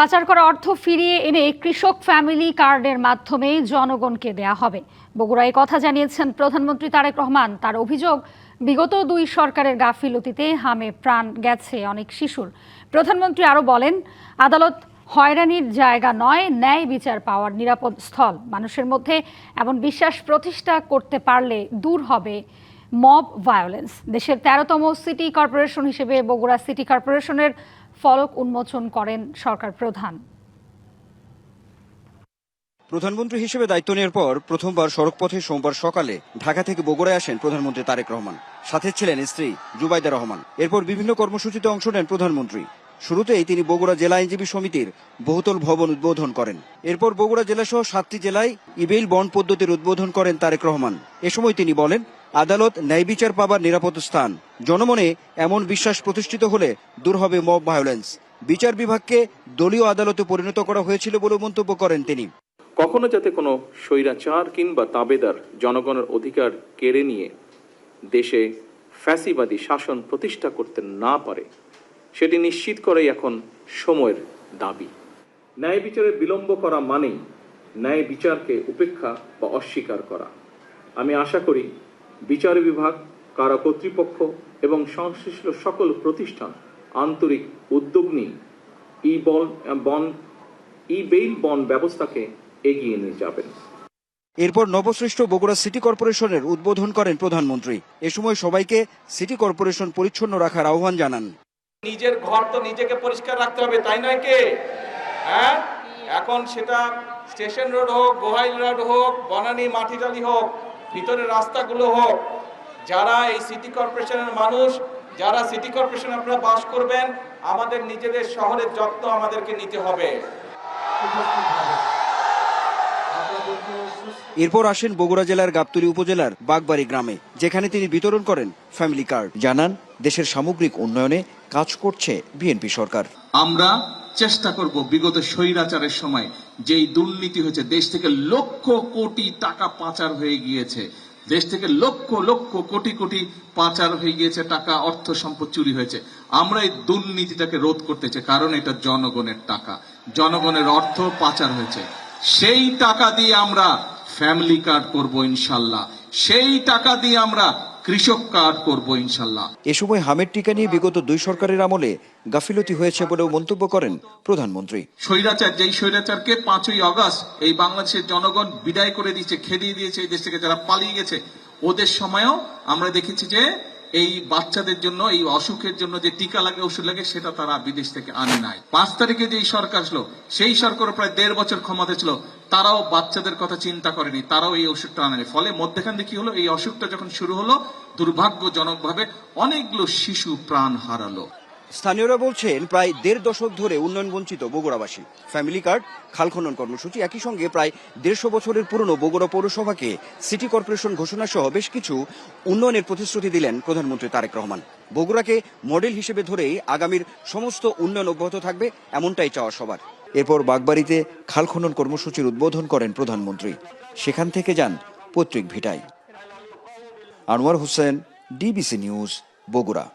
পাচার করা অর্থ ফিরিয়ে এনে কৃষক ফ্যামিলি কার্ডের মাধ্যমে জনগণকে দেয়া হবে। বগুড়ায় কথা জানিয়েছেন প্রধানমন্ত্রী তারেক রহমান। তার অভিযোগ, বিগত দুই সরকারের গাফিলতিতে হামে প্রাণ গেছে অনেক শিশুর। প্রধানমন্ত্রী আরও বলেন, আদালত হয়রানির জায়গা নয়, ন্যায় বিচার পাওয়ার নিরাপদ স্থল। মানুষের মধ্যে এমন বিশ্বাস প্রতিষ্ঠা করতে পারলে দূর হবে মব ভায়োলেন্স। দেশের 13তম সিটি কর্পোরেশন হিসেবে বগুড়া সিটি কর্পোরেশনের ফলক উন্মোচন করেন সরকার প্রধান। প্রধানমন্ত্রী হিসেবে দায়িত্ব নেওয়ার পর প্রথমবার সড়কপথে সোমবার সকালে ঢাকা থেকে বগুড়ায় আসেন প্রধানমন্ত্রী তারেক রহমান। সাথে ছিলেন স্ত্রী জুবাইদা রহমান। এরপর বিভিন্ন কর্মসূচিতে অংশ নেন প্রধানমন্ত্রী। শুরুতেই তিনি বগুড়া জেলা আইনজীবী সমিতির বহুতল ভবন উদ্বোধন করেন। এরপর বগুড়া জেলাসহ 7টি জেলায় ইবেইল বন্ড পদ্ধতির উদ্বোধন করেন তারেক রহমান। এ সময় তিনি বলেন, আদালত ন্যায় বিচার পাবার নিরাপদ স্থান। জনমনে এমন বিশ্বাস প্রতিষ্ঠিত হলে দূর হবে মব ভায়োলেন্স। বিচার বিভাগকে দলীয় আদালতে পরিণত করা হয়েছিল বলে মন্তব্য করেন তিনি। কখনো যাতে কোনো স্বৈরাচার কিংবা তাবেদার জনগণের অধিকার কেড়ে নিয়ে দেশে ফ্যাসিবাদী শাসন প্রতিষ্ঠা করতে না পারে, সেটি নিশ্চিত করাই এখন সময়ের দাবি। ন্যায় বিচারে বিলম্ব করা মানেই ন্যায় বিচারকে উপেক্ষা বা অস্বীকার করা। আমি আশা করি বিচার বিভাগ, কারা কর্তৃপক্ষ এবং সংশ্লিষ্ট সকল প্রতিষ্ঠান আন্তরিক উদ্যোগ নিয়ে ই-বেইল বন্ড ব্যবস্থাকে এগিয়ে নিয়ে যাবেন। এরপর নবসৃষ্ট বগুড়া সিটি কর্পোরেশনের উদ্বোধন করেন প্রধানমন্ত্রী। এ সময় সবাইকে সিটি কর্পোরেশন পরিচ্ছন্ন রাখার আহ্বান জানান। নিজের ঘর তো নিজেকে পরিষ্কার রাখতে হবে, তাই নয় কে? হ্যাঁ, এখন সেটা স্টেশন রোড হোক, গোহাইল রোড হোক, বনানী মাটিটালি হোক, ভিতরের রাস্তাগুলো হোক, যারা এই সিটি কর্পোরেশনের মানুষ, যারা সিটি কর্পোরেশনে আপনারা বাস করবেন, আমাদের নিজেদের শহরের যত্ন আমাদেরকে নিতে হবে। এরপর আসেন বগুড়া জেলার গাবতলী উপজেলার বাগবাড়ি গ্রামে, যেখানে তিনি বিতরণ করেন ফ্যামিলি কার্ড। জানান, দেশের সামগ্রিক উন্নয়নে কাজ করছে বিএনপি সরকার। আমরা চেষ্টা করব বিগত স্বৈরাচারের সময় যেই দুর্নীতি হয়েছে, দেশ থেকে লক্ষ কোটি টাকা পাচার হয়ে গিয়েছে, দেশ থেকে লক্ষ লক্ষ কোটি কোটি পাচার হয়ে গিয়েছে, টাকা অর্থ সম্পদ চুরি হয়েছে। আমরা এই দুর্নীতিটাকে রোধ করতে চাই, কারণ এটা জনগণের টাকা, জনগণের অর্থ পাচার হয়েছে। সেই টাকা দিয়ে আমরা ফ্যামিলি কার্ড করব ইনশাল্লাহ, সেই টাকা দিয়ে আমরা কৃষক কার্ড করব ইনশাল্লাহ। এ সময় হামের টিকা নিয়ে বিগত দুই সরকারের আমলে গাফিলতি হয়েছে বলেও মন্তব্য করেন প্রধানমন্ত্রী। স্বৈরাচার, যেই স্বৈরাচারকে 5ই আগস্ট এই বাংলাদেশের জনগণ বিদায় করে দিয়েছে, খেদিয়ে দিয়েছে, এই দেশ থেকে যারা পালিয়ে গেছে, ওদের সময়ও আমরা দেখেছি যে এই বাচ্চাদের জন্য, এই অসুখের জন্য যে টিকা লাগে, ওষুধ লাগে, সেটা তারা বিদেশ থেকে আনে নাই। 5 তারিখে যে সরকার ছিল, সেই সরকার প্রায় 1.5 বছর ক্ষমতা ছিল, তারাও বাচ্চাদের কথা চিন্তা করেনি, তারাও এই ওষুধটা আনেনি। ফলে মধ্যখানে কি হলো, এই অসুখটা যখন শুরু হলো, দুর্ভাগ্যজনকভাবে অনেকগুলো শিশু প্রাণ হারালো। স্থানীয়রা বলছেন, প্রায় 1.5 দশক ধরে উন্নয়ন বঞ্চিত বগুড়াবাসী। ফ্যামিলি কার্ড, খাল খনন কর্মসূচি, একই সঙ্গে প্রায় 150 বছরের পুরনো বগুড়া পৌরসভাকে সিটি কর্পোরেশন ঘোষণা সহ বেশ কিছু উন্নয়নের প্রতিশ্রুতি দিলেন প্রধানমন্ত্রী তারেক রহমান। বগুড়াকে মডেল হিসেবে ধরেই আগামীর সমস্ত উন্নয়ন অব্যাহত থাকবে, এমনটাই চাওয়া সবার। এরপর বাগবাড়িতে খাল খনন কর্মসূচির উদ্বোধন করেন প্রধানমন্ত্রী। সেখান থেকে যান পৈতৃক ভিটায়। Anwar Hossain, DBC news, Bogura.